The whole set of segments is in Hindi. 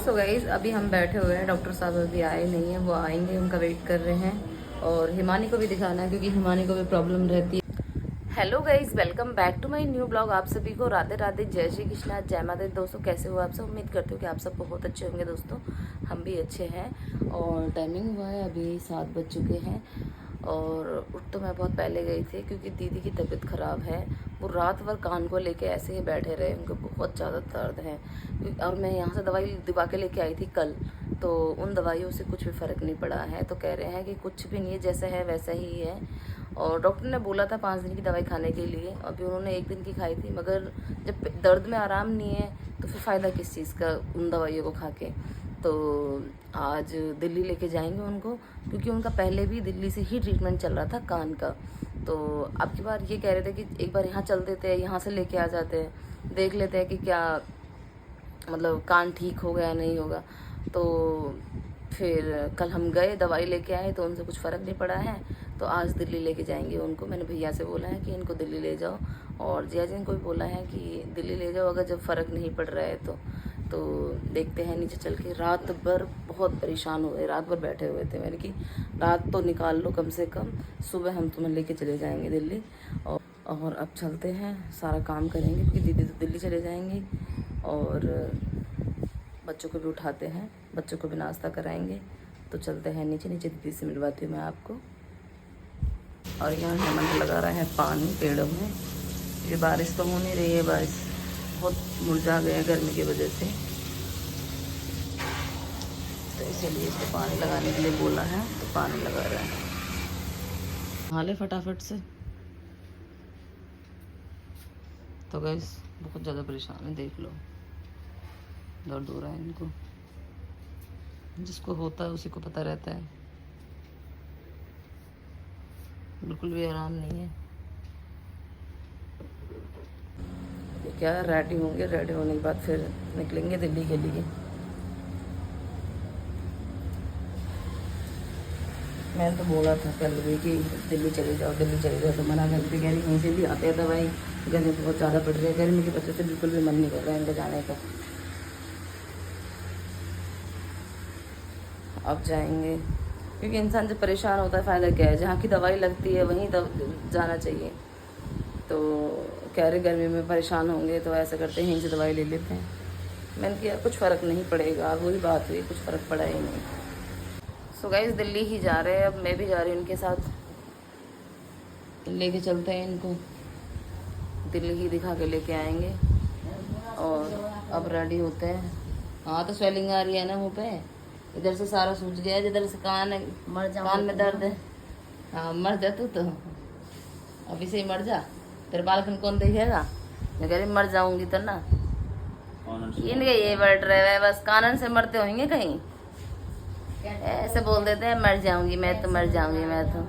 सो गाइस अभी हम बैठे हुए हैं, डॉक्टर साहब अभी आए नहीं हैं, वो आएंगे, उनका वेट कर रहे हैं। और हिमानी को भी दिखाना है क्योंकि हिमानी को भी प्रॉब्लम रहती है। Hello guys, welcome back to my new blog. आप सभी को राधे राधे, जय श्री कृष्णा, जय माता दी। दोस्तों कैसे हो आप सब? उम्मीद करती हूँ कि आप सब बहुत अच्छे होंगे। दोस्तों हम भी अच्छे हैं और टाइमिंग हुआ है अभी 7 बज चुके हैं। और उठ तो मैं बहुत पहले गई थी क्योंकि दीदी की तबीयत ख़राब है। वो रात भर कान को लेके ऐसे ही बैठे रहे, उनको बहुत ज़्यादा दर्द है। और मैं यहाँ से दवाई दिवा के लेके आई थी कल, तो उन दवाइयों से कुछ भी फ़र्क नहीं पड़ा है। तो कह रहे हैं कि कुछ भी नहीं है, जैसा है वैसा ही है। और डॉक्टर ने बोला था 5 दिन की दवाई खाने के लिए, अभी उन्होंने 1 दिन की खाई थी। मगर जब दर्द में आराम नहीं है तो फिर फ़ायदा किस चीज़ का उन दवाइयों को खा के। तो आज दिल्ली लेके जाएंगे उनको, क्योंकि उनका पहले भी दिल्ली से ही ट्रीटमेंट चल रहा था कान का। तो अब की बार ये कह रहे थे कि एक बार यहाँ चल देते हैं, यहाँ से लेके आ जाते हैं, देख लेते हैं कि क्या मतलब कान ठीक होगा या नहीं होगा। तो फिर कल हम गए, दवाई लेके आए तो उनसे कुछ फ़र्क नहीं पड़ा है। तो आज दिल्ली लेके जाएंगे उनको। मैंने भैया से बोला है कि इनको दिल्ली ले जाओ, और जिया जी को भी बोला है कि दिल्ली ले जाओ अगर जब फ़र्क नहीं पड़ रहा है तो देखते हैं नीचे चल के। रात भर बहुत परेशान हुए, रात भर बैठे हुए थे। मैंने कि रात तो निकाल लो कम से कम, सुबह हम तुम्हें लेके चले जाएंगे दिल्ली। और अब चलते हैं, सारा काम करेंगे क्योंकि दीदी तो दिल्ली चले जाएंगे। और बच्चों को भी उठाते हैं, बच्चों को भी नाश्ता कराएंगे। तो चलते हैं नीचे। नीचे दीदी से मिलवाती हूँ मैं आपको। और यहाँ हेमंत लगा रहा है पानी पेड़ों में। ये बारिश तो हो नहीं रही है, बारिश बहुत मुरझा गया गर्मी की वजह से, तो इसीलिए इसको पानी लगाने के लिए बोला है, तो पानी लगा रहा है। हाले फटाफट से। तो गैस बहुत ज़्यादा परेशान है, देख लो दर्द हो रहा है इनको। जिसको होता है उसी को पता रहता है, बिल्कुल भी आराम नहीं है। क्या रेडी होंगे, रेडी होने के बाद फिर निकलेंगे दिल्ली के लिए। मैंने तो बोला था कल भी कि दिल्ली चले जाओ, दिल्ली चले जाओ, तो मना करके कह रही यहीं से भी आते हैं दवाई, गर्मी बहुत ज़्यादा पड़ रही है। गर्मी की वजह से बिल्कुल भी मन नहीं कर रहा है इनका जाने का। अब जाएंगे क्योंकि इंसान जब परेशान होता है फ़ायदा क्या है, जहाँ की दवाई लगती है वहीं जाना चाहिए। तो कह रहे गर्मी में परेशान होंगे तो ऐसा करते हैं यहीं से दवाई ले लेते हैं। मैंने किया कुछ फ़र्क नहीं पड़ेगा, वही बात हुई, कुछ फ़र्क पड़ा ही नहीं। सो गाइस दिल्ली ही जा रहे हैं, अब मैं भी जा रही हूँ उनके साथ। लेके चलते हैं इनको, दिल्ली ही दिखा के लेके आएंगे। और अब रेडी होते हैं। हाँ तो स्वेलिंग आ रही है ना मुँह पे, इधर से सारा सूज गया है, जिधर से कान में दर्द है। हाँ मर जा तू तो, अभी से ही मर जा, तेरे बालकन कौन देखेगा। मैं कह रही मर जाऊंगी तो ना, इनके ये बढ़ रहे हैं बस, कानन से मरते होंगे कहीं, ऐसे बोल देते हैं मर जाऊंगी मैं तो, मर जाऊंगी मैं तो।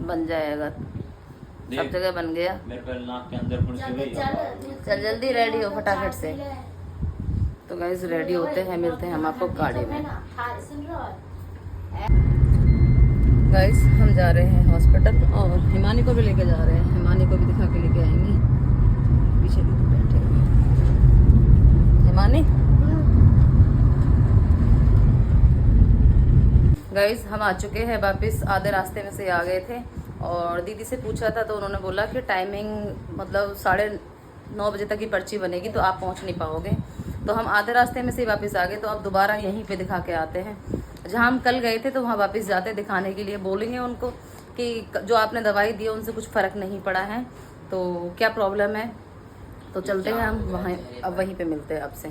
बन जाएगा, सब जगह बन गया। नाक के अंदर चल जल्दी रेडी हो फटाफट से। तो गाइस रेडी होते हैं, मिलते हैं हम आपको गाड़ी में। गाइस हम जा रहे हैं हॉस्पिटल और हिमानी को भी लेके जा रहे हैं, हिमानी को भी दिखा के लेके आएंगे। पीछे बैठे हुए हिमानी। गाइस हम आ चुके हैं वापस, आधे रास्ते में से आ गए थे। और दीदी से पूछा था तो उन्होंने बोला कि टाइमिंग मतलब 9:30 बजे तक की पर्ची बनेगी, तो आप पहुंच नहीं पाओगे। तो हम आधे रास्ते में से वापस आ गए, तो अब दोबारा यहीं पे दिखा के आते हैं। जहां हम कल गए थे तो वहां वापस जाते दिखाने के लिए, बोलेंगे उनको कि जो आपने दवाई दी है उनसे कुछ फ़र्क नहीं पड़ा है, तो क्या प्रॉब्लम है। तो चलते हैं हम वहाँ, अब वहीं पे मिलते हैं आपसे।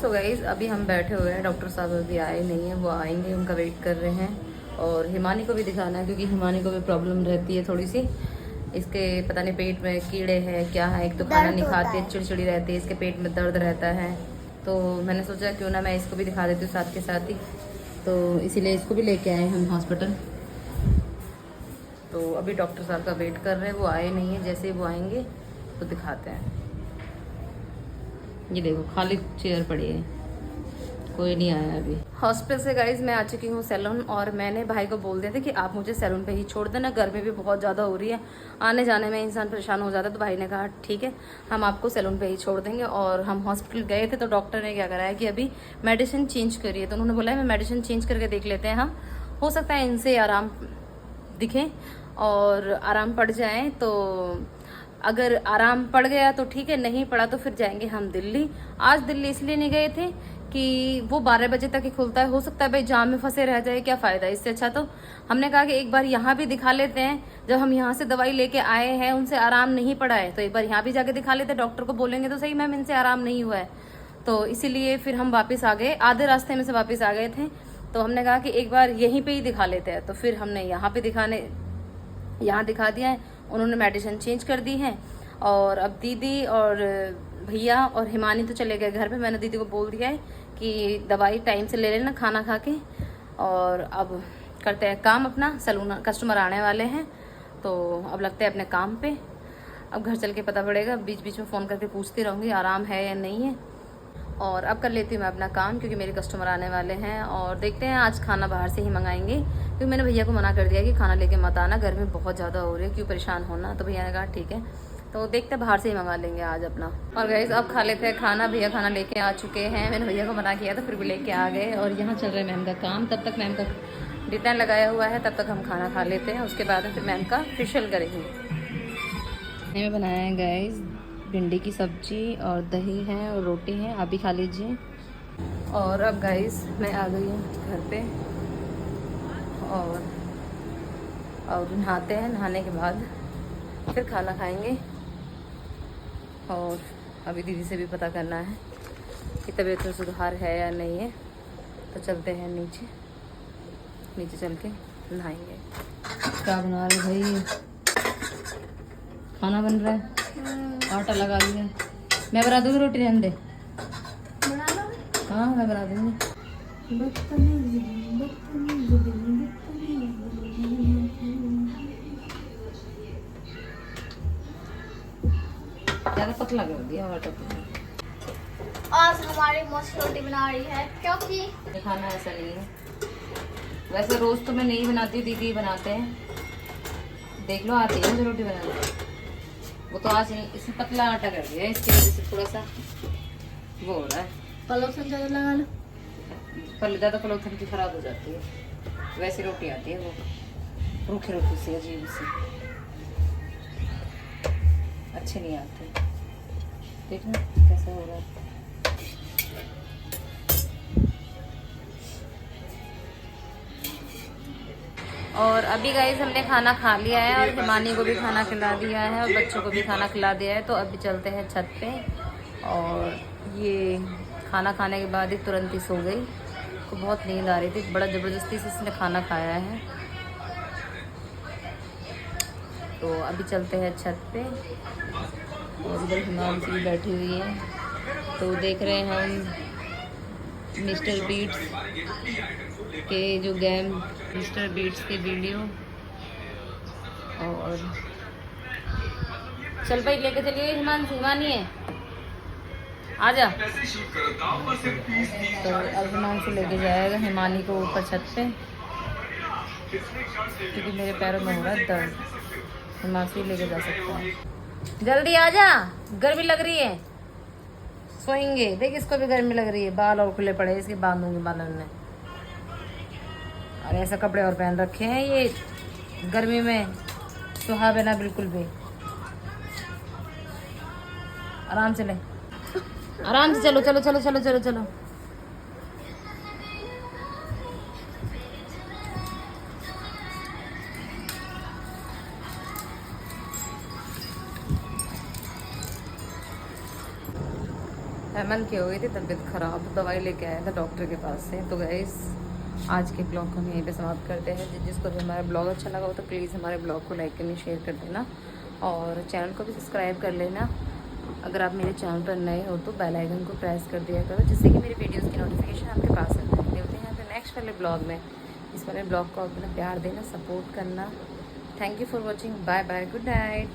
सो गाइस अभी हम बैठे हुए हैं, डॉक्टर साहब अभी आए नहीं हैं, वो आएंगे, उनका वेट कर रहे हैं। और हिमानी को भी दिखाना है क्योंकि हिमानी को भी प्रॉब्लम रहती है थोड़ी सी। इसके पता नहीं पेट में कीड़े हैं क्या है, एक तो खाना नहीं खाती है, चिड़चिड़ी रहती है, इसके पेट में दर्द रहता है। तो मैंने सोचा क्यों ना मैं इसको भी दिखा देती हूँ साथ के साथ ही, तो इसीलिए इसको भी लेके आए हम हॉस्पिटल। तो अभी डॉक्टर साहब का वेट कर रहे हैं, वो आए नहीं है, जैसे ही वो आएंगे तो दिखाते हैं। ये देखो खाली चेयर पड़ी है, कोई नहीं आया अभी। हॉस्पिटल से गाइज मैं आ चुकी हूँ सैलून, और मैंने भाई को बोल दिया था कि आप मुझे सैलून पे ही छोड़ देना, गर्मी भी बहुत ज़्यादा हो रही है, आने जाने में इंसान परेशान हो जाता है। तो भाई ने कहा ठीक है, हम आपको सैलून पे ही छोड़ देंगे। और हम हॉस्पिटल गए थे तो डॉक्टर ने क्या कराया कि अभी मेडिसिन चेंज करिए। तो उन्होंने बोला है मैं मेडिसिन चेंज करके देख लेते हैं, हम हो सकता है इनसे आराम दिखे और आराम पड़ जाए। तो अगर आराम पड़ गया तो ठीक है, नहीं पड़ा तो फिर जाएंगे हम दिल्ली। आज दिल्ली इसलिए नहीं गए थे कि वो 12 बजे तक ही खुलता है, हो सकता है भाई जाम में फंसे रह जाए, क्या फ़ायदा। इससे अच्छा तो हमने कहा कि एक बार यहाँ भी दिखा लेते हैं। जब हम यहाँ से दवाई लेके आए हैं, उनसे आराम नहीं पड़ा है, तो एक बार यहाँ भी जाके दिखा लेते हैं। डॉक्टर को बोलेंगे तो सही मैम इनसे आराम नहीं हुआ है, तो इसीलिए फिर हम वापस आ गए, आधे रास्ते में से वापस आ गए थे। तो हमने कहा कि एक बार यहीं पे ही दिखा लेते हैं, तो फिर हमने यहाँ दिखा दिया है। उन्होंने मेडिसिन चेंज कर दी है, और अब दीदी और भैया और हिमानी तो चले गए घर पे। मैंने दीदी को बोल दिया है कि दवाई टाइम से ले लेना खाना खा के, और अब करते हैं काम अपना। सैलून कस्टमर आने वाले हैं, तो अब लगते हैं अपने काम पे। अब घर चल के पता पड़ेगा, बीच बीच में फ़ोन करके पूछती रहूँगी आराम है या नहीं है। और अब कर लेती हूँ मैं अपना काम, क्योंकि मेरे कस्टमर आने वाले हैं। और देखते हैं, आज खाना बाहर से ही मंगाएंगे, क्योंकि मैंने भैया को मना कर दिया कि खाना लेके मत आना, गर्मी बहुत ज़्यादा हो रही है, क्यों परेशान होना। तो भैया ने कहा ठीक है, तो देखते हैं बाहर से ही मंगा लेंगे आज अपना। और गाइस अब खा लेते हैं खाना। भैया खाना लेके आ चुके हैं, मैंने भैया को मना किया था, फिर भी लेके आ गए। और यहाँ चल रहा है मैम का काम, तब तक मैम का डिटेन लगाया हुआ है, तब तक हम खाना खा लेते हैं, उसके बाद फिर मैम का फेशियल करेंगे। मैंने बनाया है गाइस भिंडी की सब्जी, और दही है और रोटी है, आप भी खा लीजिए। और अब गाइस मैं आ गई हूँ घर पे, और नहाते हैं, नहाने के बाद फिर खाना खाएंगे। और अभी दीदी से भी पता करना है कि तबीयत में सुधार है या नहीं है, तो चलते हैं नीचे चल के नहाएंगे। क्या बना रहे भाई? खाना बन रहा है, आटा लगा दिया। मैं बना दूँगी रोटी, रहने दे। हाँ मैं बना दूँगी। ज़्यादा पतला कर दिया आटा को। आज हमारी मस्त रोटी बना रही है, क्योंकि खाना ऐसा नहीं है। वैसे रोज तो मैं नहीं बनाती, दीदी बनाते हैं, देख लो आती है मुझे रोटी बनाना। वो तो आज इसमें पतला आटा कर दिया, इसकी वजह से थोड़ा सा वो हो रहा है। पलोथन ज़्यादा लगा लो, पहले ज़्यादा पलोथन की खराब हो जाती है। वैसी रोटी आती है वो रूखी रोटी से, अजीब से अच्छे नहीं आते। देखना कैसा हो रहा है। और अभी गाइस हमने खाना खा लिया है, और हिमानी को भी खाना खिला दिया है, और बच्चों को भी खाना खिला दिया है। तो अभी चलते हैं छत पे। और ये खाना खाने के बाद ही तुरंत ही सो गई, तो बहुत नींद आ रही थी, बड़ा ज़बरदस्ती से इसने खाना खाया है। तो अभी चलते हैं छत पे, और इधर हिमांशी भी बैठी हुई है। तो देख रहे हैं हम मिस्टर बीट्स के जो गेम, मिस्टर बीट्स के वीडियो। और चल भाई लेके चलिए, हिमानी है, आजा। तो अब हिमांशु लेके जाएगा हिमानी को ऊपर छत पे, क्योंकि मेरे पैरों में हो रहा है दर्द। हिमांशु लेके जा सकता है। जल्दी आजा, गर्मी लग रही है, सोएंगे। देख इसको भी गर्मी लग रही है, बाल और खुले पड़े, इसके बांधूंगी बालन ने। और ऐसे कपड़े और पहन रखे हैं, ये गर्मी में सुहावे ना बिल्कुल भी। आराम से ले, आराम से चलो चलो चलो चलो चलो चलो। हेमंत की हो गई थी तबीयत ख़राब, दवाई लेके आया था डॉक्टर के पास से। तो गाइस आज के ब्लॉग को हम यहीं पे समाप्त करते हैं। जिसको भी हमारा ब्लॉग अच्छा लगा हो तो प्लीज़ हमारे ब्लॉग को लाइक करनी, शेयर कर देना, और चैनल को भी सब्सक्राइब कर लेना। अगर आप मेरे चैनल पर नए हो तो बेल आइकन को प्रेस कर दिया करो, जिससे कि मेरी वीडियोज़ की नोटिफिकेशन आपके पास आती है। मिलते हैं फिर नेक्स्ट वाले ब्लॉग में। इस वाले ब्लॉग को अपना प्यार देना, सपोर्ट करना। Thank you for watching, bye bye, good night.